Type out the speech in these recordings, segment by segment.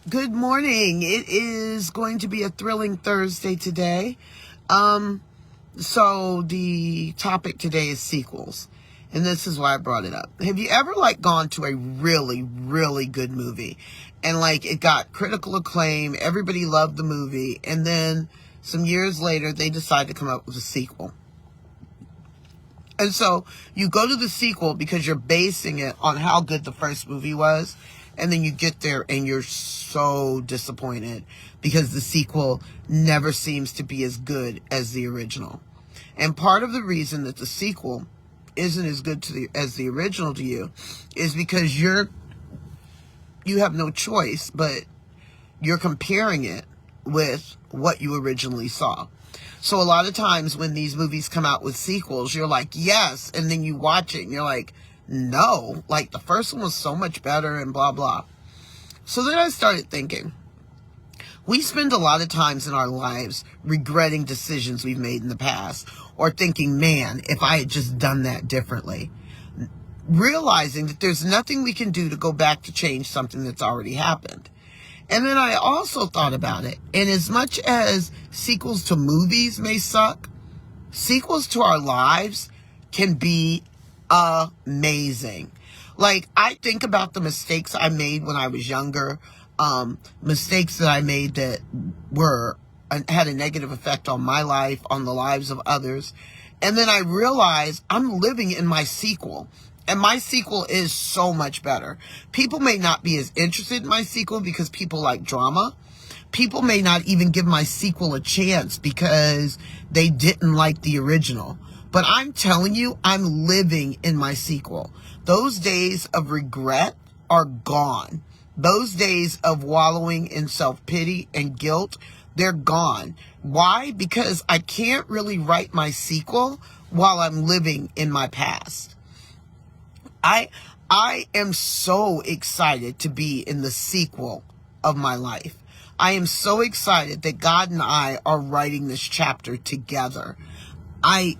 Good morning. It is going to be a thrilling Thursday today. So the topic today is sequels. And this is why I brought it up. Have you ever gone to a really, really good movie and it got critical acclaim, everybody loved the movie, and then some years later they decide to come up with a sequel? And so you go to the sequel because you're basing it on how good the first movie was. And then you get there and you're so disappointed because the sequel never seems to be as good as the original. And part of the reason that the sequel isn't as good as the original to you is because you have no choice, but you're comparing it with what you originally saw. So a lot of times when these movies come out with sequels, you're like, yes, and then you watch it and you're like, no, the first one was so much better and blah, blah. So then I started thinking, we spend a lot of times in our lives regretting decisions we've made in the past or thinking, man, if I had just done that differently, realizing that there's nothing we can do to go back to change something that's already happened. And then I also thought about it. And as much as sequels to movies may suck, sequels to our lives can be amazing. I think about the mistakes I made when I was younger, mistakes that I made that had a negative effect on my life, on the lives of others. And then I realized I'm living in my sequel. And my sequel is so much better. People may not be as interested in my sequel because people like drama. People may not even give my sequel a chance because they didn't like the original. But I'm telling you, I'm living in my sequel. Those days of regret are gone. Those days of wallowing in self-pity and guilt, they're gone. Why? Because I can't really write my sequel while I'm living in my past. I am so excited to be in the sequel of my life. I am so excited that God and I are writing this chapter together. I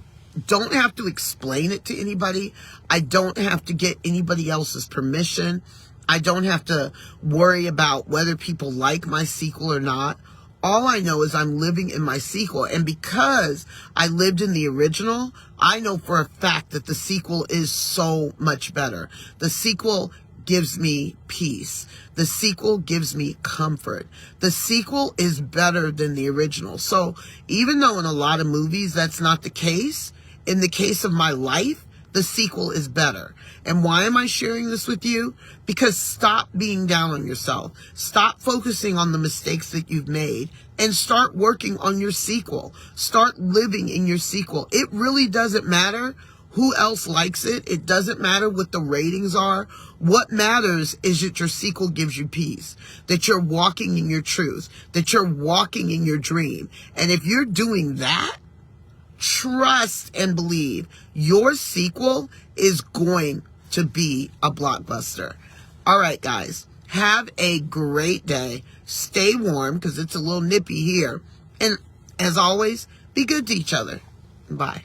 don't have to explain it to anybody. I don't have to get anybody else's permission. I don't have to worry about whether people like my sequel or not. All I know is I'm living in my sequel. And because I lived in the original, I know for a fact that the sequel is so much better. The sequel gives me peace. The sequel gives me comfort. The sequel is better than the original. So even though in a lot of movies that's not the case, in the case of my life, the sequel is better. And why am I sharing this with you? Because stop being down on yourself. Stop focusing on the mistakes that you've made and start working on your sequel. Start living in your sequel. It really doesn't matter who else likes it. It doesn't matter what the ratings are. What matters is that your sequel gives you peace, that you're walking in your truth, that you're walking in your dream. And if you're doing that, trust and believe your sequel is going to be a blockbuster. All right, guys, have a great day. Stay warm because it's a little nippy here. And as always, be good to each other. Bye.